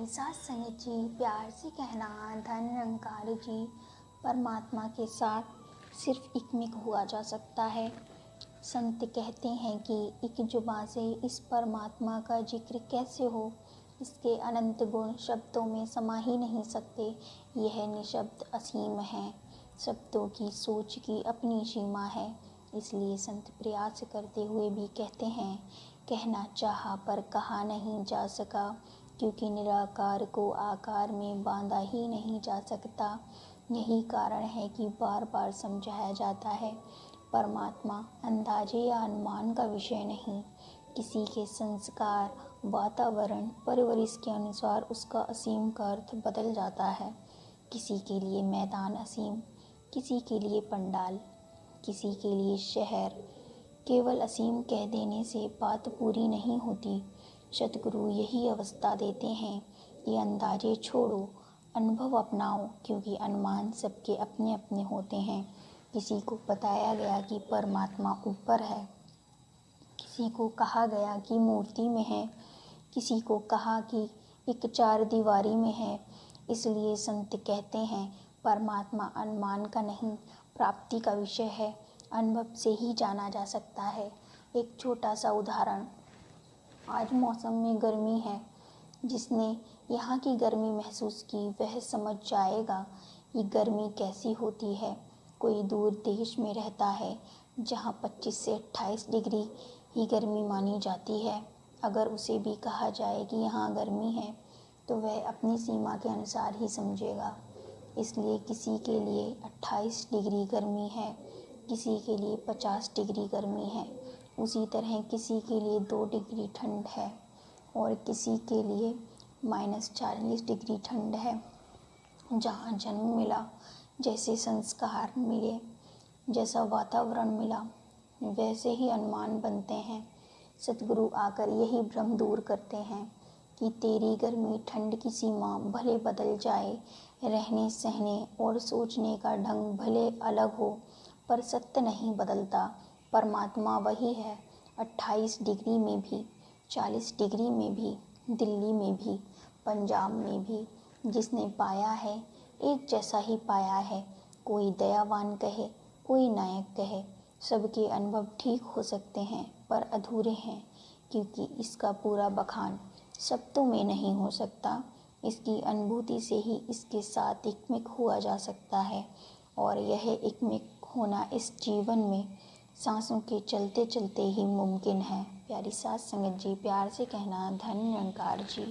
प्यारी साथ संगत जी, प्यार से कहना धन निरंकार जी। परमात्मा के साथ सिर्फ इकमिक हुआ जा सकता है। संत कहते हैं कि एक जुबान से इस परमात्मा का जिक्र कैसे हो, इसके अनंत गुण शब्दों में समा ही नहीं सकते। यह निशब्द असीम है, शब्दों की सोच की अपनी सीमा है। इसलिए संत प्रयास करते हुए भी कहते हैं, कहना चाहा पर कहा नहीं जा सका, क्योंकि निराकार को आकार में बांधा ही नहीं जा सकता। यही कारण है कि बार बार समझाया जाता है, परमात्मा अंदाजे या अनुमान का विषय नहीं। किसी के संस्कार, वातावरण, परवरिश के अनुसार उसका असीम का अर्थ बदल जाता है। किसी के लिए मैदान असीम, किसी के लिए पंडाल, किसी के लिए शहर। केवल असीम कह देने से बात पूरी नहीं होती। सतगुरु यही अवस्था देते हैं कि अंदाजे छोड़ो, अनुभव अपनाओ, क्योंकि अनुमान सबके अपने अपने होते हैं। किसी को बताया गया कि परमात्मा ऊपर है, किसी को कहा गया कि मूर्ति में है, किसी को कहा कि एक चार दीवारी में है। इसलिए संत कहते हैं, परमात्मा अनुमान का नहीं, प्राप्ति का विषय है। अनुभव से ही जाना जा सकता है। एक छोटा सा उदाहरण, आज मौसम में गर्मी है। जिसने यहाँ की गर्मी महसूस की वह समझ जाएगा कि गर्मी कैसी होती है। कोई दूर देश में रहता है जहाँ 25 से 28 डिग्री ही गर्मी मानी जाती है। अगर उसे भी कहा जाए कि यहाँ गर्मी है तो वह अपनी सीमा के अनुसार ही समझेगा। इसलिए किसी के लिए 28 डिग्री गर्मी है, किसी के लिए 50 डिग्री गर्मी है। उसी तरह किसी के लिए 2 डिग्री ठंड है और किसी के लिए -40 डिग्री ठंड है। जहाँ जन्म मिला, जैसे संस्कार मिले, जैसा वातावरण मिला, वैसे ही अनुमान बनते हैं। सतगुरु आकर यही भ्रम दूर करते हैं कि तेरी गर्मी ठंड की सीमा भले बदल जाए, रहने सहने और सोचने का ढंग भले अलग हो, पर सत्य नहीं बदलता। परमात्मा वही है, 28 डिग्री में भी, 40 डिग्री में भी, दिल्ली में भी, पंजाब में भी। जिसने पाया है एक जैसा ही पाया है। कोई दयावान कहे, कोई नायक कहे, सबके अनुभव ठीक हो सकते हैं पर अधूरे हैं, क्योंकि इसका पूरा बखान शब्दों में नहीं हो सकता। इसकी अनुभूति से ही इसके साथ इकमिक हुआ जा सकता है, और यह इकमिक होना इस जीवन में सांसों के चलते चलते ही मुमकिन है। प्यारी साथ संगत जी, प्यार से कहना धन निरंकार जी।